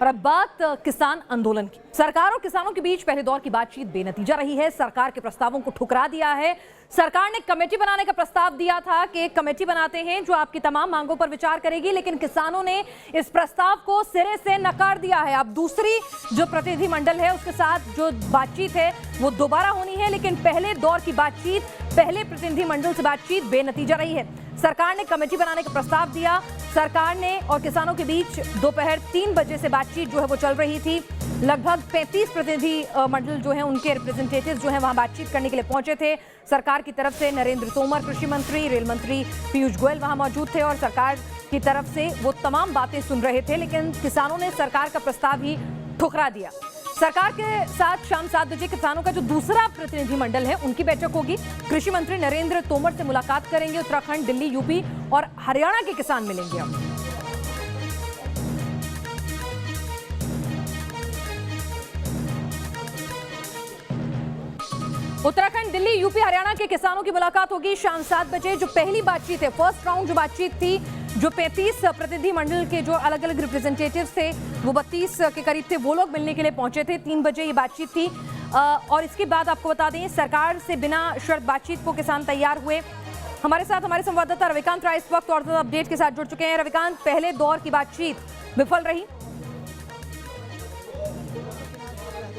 और अब बात किसान आंदोलन की। सरकार और किसानों के बीच पहले दौर की बातचीत बेनतीजा रही है। सरकार के प्रस्तावों को ठुकरा दिया है। सरकार ने कमेटी बनाने का प्रस्ताव दिया था कि एक कमेटी बनाते हैं जो आपकी तमाम मांगों पर विचार करेगी, लेकिन किसानों ने इस प्रस्ताव को सिरे से नकार दिया है। अब दूसरी जो प्रतिनिधिमंडल है उसके साथ जो बातचीत है वो दोबारा होनी है, लेकिन पहले दौर की बातचीत, पहले प्रतिनिधिमंडल से बातचीत बेनतीजा रही है। सरकार ने कमेटी बनाने का प्रस्ताव दिया। सरकार ने और किसानों के बीच दोपहर 3 बजे से बातचीत जो है वो चल रही थी। लगभग 35 प्रतिनिधि मंडल जो है उनके रिप्रेजेंटेटिव जो है वहां बातचीत करने के लिए पहुंचे थे। सरकार की तरफ से नरेंद्र तोमर कृषि मंत्री, रेल मंत्री पीयूष गोयल वहां मौजूद थे और सरकार की तरफ से वो तमाम बातें सुन रहे थे, लेकिन किसानों ने सरकार का प्रस्ताव ही ठुकरा दिया। सरकार के साथ शाम 7 बजे किसानों का जो दूसरा प्रतिनिधिमंडल है उनकी बैठक होगी। कृषि मंत्री नरेंद्र तोमर से मुलाकात करेंगे। उत्तराखंड, दिल्ली, यूपी और हरियाणा के किसान मिलेंगे। अब उत्तराखंड, दिल्ली, यूपी, हरियाणा के किसानों की मुलाकात होगी शाम 7 बजे। जो पहली बातचीत है, फर्स्ट राउंड जो बातचीत थी, जो 35 प्रतिनिधिमंडल के जो अलग अलग रिप्रेजेंटेटिव थे वो 32 के करीब थे, वो लोग मिलने के लिए पहुंचे थे। 3 बजे ये बातचीत थी और इसके बाद आपको बता दें सरकार से बिना शर्त बातचीत को किसान तैयार हुए। हमारे साथ हमारे संवाददाता रविकांत राय इस वक्त और अपडेट के साथ जुड़ चुके हैं। रविकांत, पहले दौर की बातचीत विफल रही,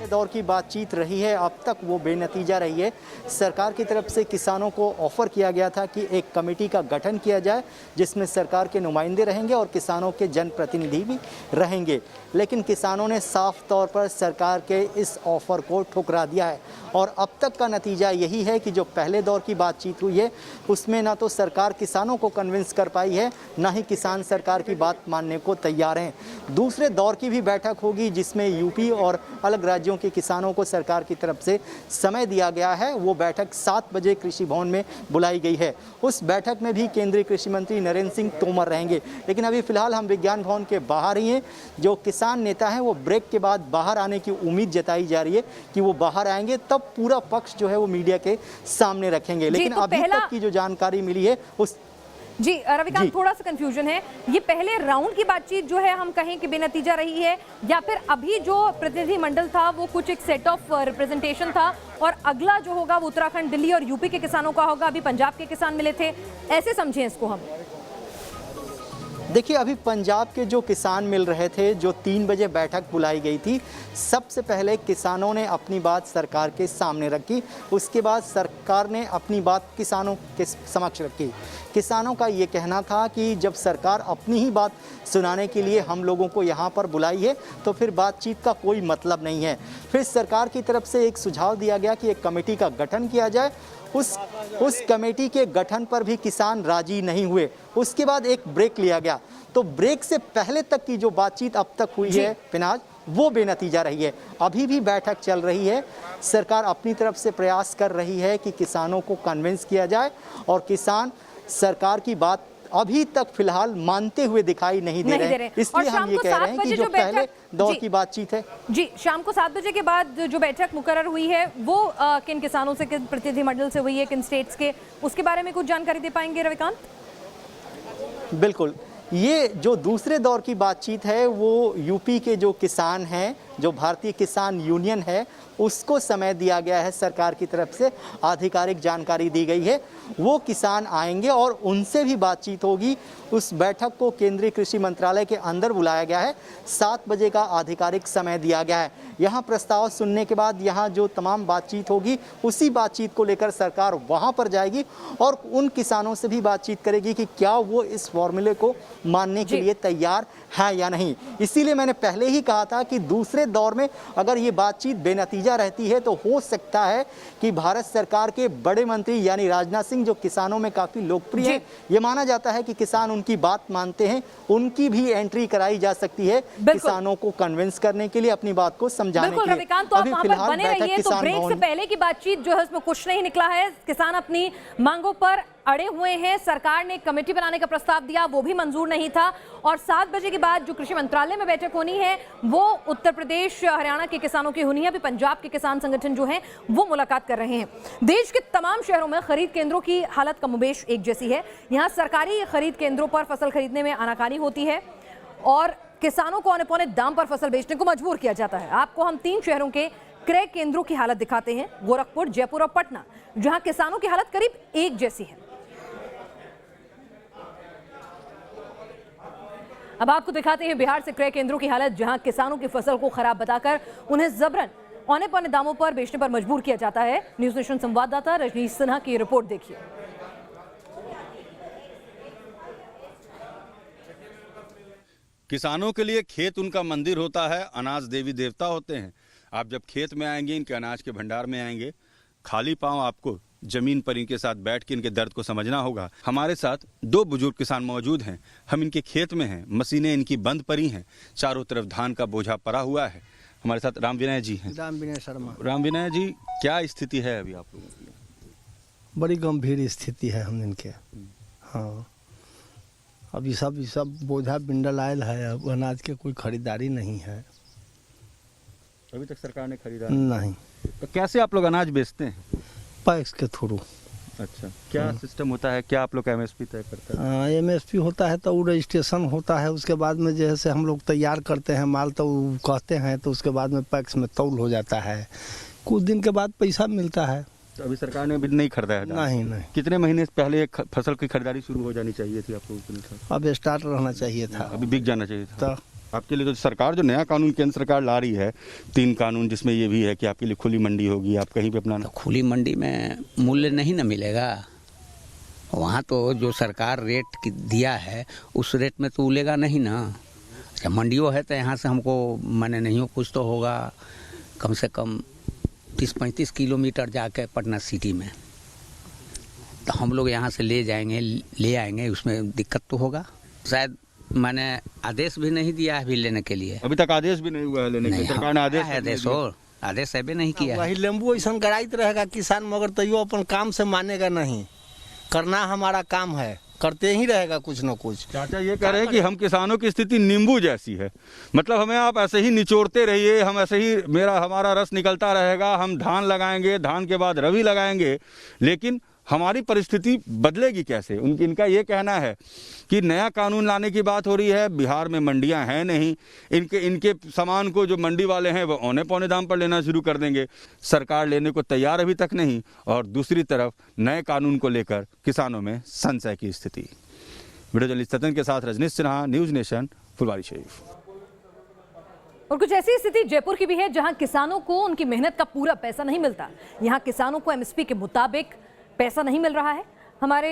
दौर की बातचीत रही है, अब तक वो बेनतीजा रही है। सरकार की तरफ से किसानों को ऑफर किया गया था कि एक कमेटी का गठन किया जाए जिसमें सरकार के नुमाइंदे रहेंगे और किसानों के जनप्रतिनिधि भी रहेंगे, लेकिन किसानों ने साफ तौर पर सरकार के इस ऑफर को ठुकरा दिया है। और अब तक का नतीजा यही है कि जो पहले दौर की बातचीत हुई है उसमें ना तो सरकार किसानों को कन्विंस कर पाई है, ना ही किसान सरकार की बात मानने को तैयार हैं। दूसरे दौर की भी बैठक होगी जिसमें यूपी और अलग राज्यों के किसानों को सरकार की तरफ से समय दिया गया है। वो बैठक 7 बजे कृषि भवन में बुलाई गई है। उस बैठक में भी केंद्रीय कृषि मंत्री नरेंद्र सिंह तोमर रहेंगे, लेकिन अभी फिलहाल हम विज्ञान भवन के बाहर ही हैं। जो किसान नेता हैं वो ब्रेक के बाद बाहर आने की उम्मीद जताई जा रही है कि वो बाहर आएंगे तब पूरा पक्ष जो है वो मीडिया के सामने रखेंगे। लेकिन तो अभी तक की जो जानकारी मिली है उस जी रविकांत, थोड़ा सा कंफ्यूजन है। ये पहले राउंड की बातचीत जो है हम कहें कि बेनतीजा रही है, या फिर अभी जो प्रतिनिधिमंडल था वो कुछ एक सेट ऑफ रिप्रेजेंटेशन था और अगला जो होगा वो उत्तराखंड, दिल्ली और यूपी के किसानों का होगा। अभी पंजाब के किसान मिले थे, ऐसे समझें इसको हम? देखिए, अभी पंजाब के जो किसान मिल रहे थे, जो 3 बजे बैठक बुलाई गई थी, सबसे पहले किसानों ने अपनी बात सरकार के सामने रखी। उसके बाद सरकार ने अपनी बात किसानों के समक्ष रखी। किसानों का ये कहना था कि जब सरकार अपनी ही बात सुनाने के लिए हम लोगों को यहाँ पर बुलाई है तो फिर बातचीत का कोई मतलब नहीं है। फिर सरकार की तरफ से एक सुझाव दिया गया कि एक कमेटी का गठन किया जाए। उस कमेटी के गठन पर भी किसान राजी नहीं हुए। उसके बाद एक ब्रेक लिया गया। तो ब्रेक से पहले तक की जो बातचीत अब तक हुई है पिनाज, वो बेनतीजा रही है। अभी भी बैठक चल रही है। सरकार अपनी तरफ से प्रयास कर रही है कि किसानों को कन्विंस किया जाए और किसान सरकार की बात अभी तक फिलहाल मानते हुए दिखाई नहीं दे रहे। इसलिए हम ये कह रहे हैं कि जो पहले दौर की बातचीत है जी, शाम को 7 बजे के बाद जो बैठक मुकर्रर हुई है वो किन किसानों से, किन प्रतिनिधिमंडल से हुई है, किन स्टेट्स के, उसके बारे में कुछ जानकारी दे पाएंगे रविकांत? बिल्कुल, ये जो दूसरे दौर की बातचीत है वो यूपी के जो किसान हैं, जो भारतीय किसान यूनियन है, उसको समय दिया गया है। सरकार की तरफ से आधिकारिक जानकारी दी गई है। वो किसान आएंगे और उनसे भी बातचीत होगी। उस बैठक को केंद्रीय कृषि मंत्रालय के अंदर बुलाया गया है। 7 बजे का आधिकारिक समय दिया गया है। यहाँ प्रस्ताव सुनने के बाद यहाँ जो तमाम बातचीत होगी उसी बातचीत को लेकर सरकार वहाँ पर जाएगी और उन किसानों से भी बातचीत करेगी कि क्या वो इस फॉर्मूले को मानने के लिए तैयार है या नहीं। इसीलिए मैंने पहले ही कहा था कि दूसरे दौर में अगर ये बातचीत बेनतीजा रहती है तो हो सकता है कि भारत सरकार के बड़े मंत्री यानी राजनाथ सिंह, जो किसानों में काफी लोकप्रिय है, ये माना जाता है कि किसान उनकी बात मानते हैं, उनकी भी एंट्री कराई जा सकती है किसानों को कन्विंस करने के लिए, अपनी बात को समझाने के लिए। रविकांत, तो आप वहां पर बने रहिए। तो ब्रेक से पहले की बातचीत जो है उसमें कुछ नहीं निकला है। किसान अपनी मांगों पर अड़े हुए हैं। सरकार ने कमेटी बनाने का प्रस्ताव दिया, वो भी मंजूर नहीं था। और 7 बजे के बाद जो कृषि मंत्रालय में बैठक होनी है वो उत्तर प्रदेश, हरियाणा के किसानों की होनी है। अभी पंजाब के किसान संगठन जो हैं वो मुलाकात कर रहे हैं। देश के तमाम शहरों में खरीद केंद्रों की हालत कमोबेश एक जैसी है। यहाँ सरकारी खरीद केंद्रों पर फसल खरीदने में आनाकानी होती है और किसानों को औने पौने दाम पर फसल बेचने को मजबूर किया जाता है। आपको हम 3 शहरों के क्रय केंद्रों की हालत दिखाते हैं, गोरखपुर, जयपुर और पटना, जहां किसानों की हालत करीब एक जैसी है। अब आपको दिखाते हैं बिहार से क्रय केंद्रों की हालत, जहां किसानों की फसल को खराब बताकर उन्हें जबरन औने पौने दामों पर बेचने पर मजबूर किया जाता है। न्यूज नेशन संवाददाता रजनीश सिन्हा की रिपोर्ट देखिए। किसानों के लिए खेत उनका मंदिर होता है, अनाज देवी देवता होते हैं। आप जब खेत में आएंगे, इनके अनाज के भंडार में आएंगे, खाली पांव आपको जमीन पर इनके साथ बैठ के इनके दर्द को समझना होगा। हमारे साथ 2 बुजुर्ग किसान मौजूद हैं। हम इनके खेत में हैं, मशीनें इनकी बंद पड़ी हैं, चारों तरफ धान का बोझा पड़ा हुआ है। हमारे साथ राम विनय जी हैं। राम विनय शर्मा। राम विनय जी, क्या स्थिति है अभी आप लोगों की? बड़ी गंभीर स्थिति है हम इनके। हाँ, अभी सब बोझा बिंडल आयल है, अब अनाज के कोई खरीदारी नहीं है। अभी तक सरकार ने खरीदा नहीं। तो कैसे आप लोग अनाज बेचते हैं? पैक्स के थ्रू। अच्छा, क्या सिस्टम होता है? क्या आप लोग एमएसपी तय करते हैं? एमएसपी होता है तो वो रजिस्ट्रेशन होता है, उसके बाद में जैसे हम लोग तैयार करते हैं माल तो वो कहते हैं, तो उसके बाद में पैक्स में तौल हो जाता है, कुछ दिन के बाद पैसा मिलता है। तो अभी सरकार ने अभी नहीं खरीदा है? नहीं। कितने महीने पहले फसल की खरीदारी शुरू हो जानी चाहिए थी आप लोगों के लिए? अब स्टार्ट रहना चाहिए था, अभी बिक जाना चाहिए था। तो आपके लिए तो सरकार जो नया कानून केंद्र सरकार ला रही है, 3 कानून, जिसमें ये भी है कि आपके लिए खुली मंडी होगी, आप कहीं पे अपना। तो खुली मंडी में मूल्य नहीं न मिलेगा, वहाँ तो जो सरकार रेट दिया है उस रेट में तो उलेगा नहीं ना। अच्छा, मंडियों है तो यहाँ से हमको माने नहीं हो कुछ तो होगा, कम से कम 30-35 किलोमीटर जाके पटना सिटी में, तो हम लोग यहाँ से ले जाएंगे, ले आएंगे, उसमें दिक्कत तो होगा। शायद मैंने आदेश भी नहीं दिया है अभी लेने के लिए। अभी तक आदेश भी नहीं हुआ है लेने के? सरकार ने आदेश अभी नहीं किया है। वही लेम्बू ऐसा गड़ाइत रहेगा किसान, मगर तैयो अपन काम से मानेगा नहीं। करना हमारा काम है, करते ही रहेगा कुछ न कुछ। चाचा ये कह रहे हैं कि हम किसानों की स्थिति नींबू जैसी है, मतलब हमें आप ऐसे ही निचोड़ते रहिए, हम ऐसे ही हमारा रस निकलता रहेगा, हम धान लगाएंगे, धान के बाद रबी लगाएंगे, लेकिन हमारी परिस्थिति बदलेगी कैसे? इनका ये कहना है कि नया कानून लाने की बात हो रही है, बिहार में मंडियां हैं नहीं, इनके सामान को जो मंडी वाले हैं वो औने पौने दाम पर लेना शुरू कर देंगे। सरकार लेने को तैयार अभी तक नहीं, और दूसरी तरफ नए कानून को लेकर किसानों में संशय की स्थिति। वीडियो जर्नलिस्ट सतन के साथ रजनीश सिन्हा, न्यूज नेशन, फुलवारी शरीफ। और कुछ ऐसी स्थिति जयपुर की भी है, जहां किसानों को उनकी मेहनत का पूरा पैसा नहीं मिलता। यहां किसानों को एमएसपी के मुताबिक पैसा नहीं मिल रहा है। हमारे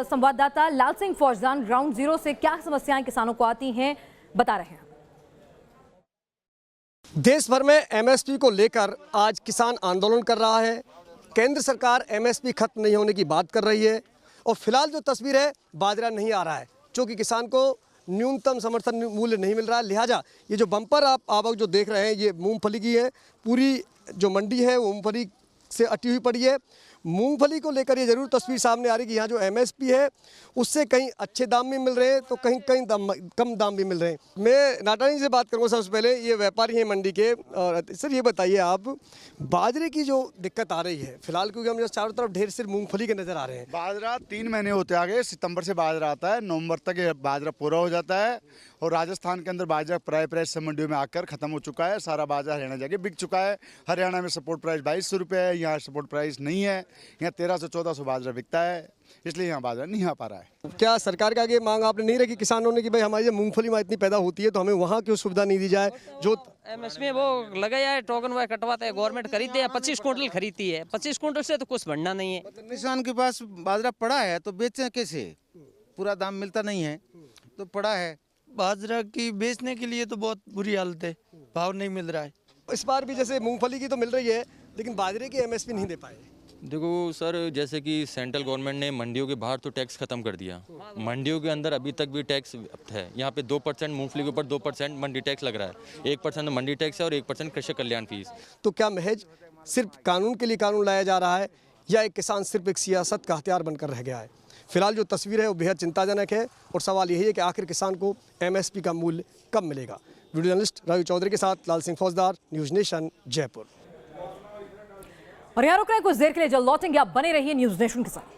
संवाददाता लाल सिंह फौजदान ग्राउंड जीरो से क्या समस्याएं किसानों को आती हैं बता रहे हैं। देश भर में एमएसपी को लेकर आज किसान आंदोलन कर रहा है। केंद्र सरकार एमएसपी खत्म नहीं होने की बात कर रही है, और फिलहाल जो तस्वीर है, बाजरा नहीं आ रहा है, क्योंकि किसान को न्यूनतम समर्थन मूल्य नहीं मिल रहा है। लिहाजा ये जो बम्पर आप जो देख रहे हैं, ये मूंगफली की है। पूरी जो मंडी है वो मूंगफली से अटी हुई पड़ी है। मूंगफली को लेकर ये जरूर तस्वीर सामने आ रही है कि यहाँ जो एमएसपी है उससे कहीं अच्छे दाम भी मिल रहे हैं, तो कहीं कम दाम भी मिल रहे हैं। मैं नाटानी से बात करूँगा सबसे पहले, ये व्यापारी हैं मंडी के। और सर ये बताइए आप, बाजरे की जो दिक्कत आ रही है फिलहाल, क्योंकि हम चारों तरफ ढेर सिर्फ मूंगफली के नज़र आ रहे हैं। बाजरा 3 महीने होते आ गए, सितंबर से बाजरा आता है, नवंबर तक ये बाजरा पूरा हो जाता है, और राजस्थान के अंदर बाजरा प्राइस से मंडियों में आकर खत्म हो चुका है। सारा बाजरा हरियाणा जाके बिक चुका है। हरियाणा में सपोर्ट प्राइस 2200 रुपये है, यहाँ सपोर्ट प्राइस नहीं है, यहाँ 1300-1400 बाजरा बिकता है, इसलिए यहाँ बाजरा नहीं आ पा रहा है। क्या सरकार के आगे मांग आपने नहीं रखी किसानों ने कि भाई हमारी मूंगफली में इतनी पैदा होती है तो हमें वहाँ क्यों सुविधा नहीं दी जाए? जो एमएसपी वो लगाया है, टोकन वो कटवाते हैं, गवर्नमेंट खरीदती है, 25 क्विंटल खरीदती है, 25 क्विंटल से तो कुछ बढ़ना नहीं है। किसान के पास बाजरा पड़ा है तो बेचें कैसे? पूरा दाम मिलता नहीं है तो पड़ा है। बाजरा की बेचने के लिए तो बहुत बुरी हालत है, भाव नहीं मिल रहा है। इस बार भी जैसे मूंगफली की तो मिल रही है, लेकिन बाजरे की एमएसपी नहीं दे पाए। देखो सर, जैसे कि सेंट्रल गवर्नमेंट ने मंडियों के बाहर तो टैक्स खत्म कर दिया, मंडियों के अंदर अभी तक भी टैक्स है। यहाँ पे 2% मूंगफली के ऊपर 2% मंडी टैक्स लग रहा है, 1% मंडी टैक्स है और 1% कृषक कल्याण फीस। तो क्या महज सिर्फ कानून के लिए कानून लाया जा रहा है, या एक किसान सिर्फ एक सियासत का हथियार बनकर रह गया है? फिलहाल जो तस्वीर है वो बेहद चिंताजनक है, और सवाल यही है कि आखिर किसान को एमएसपी का मूल्य कब मिलेगा। वीडियो जर्नलिस्ट राजू चौधरी के साथ लाल सिंह फौजदार, न्यूज नेशन, जयपुर। और यहाँ रुक रहे हैं कुछ देर के लिए, जल्द लौटेंगे, आप बने रहिए न्यूज नेशन के साथ।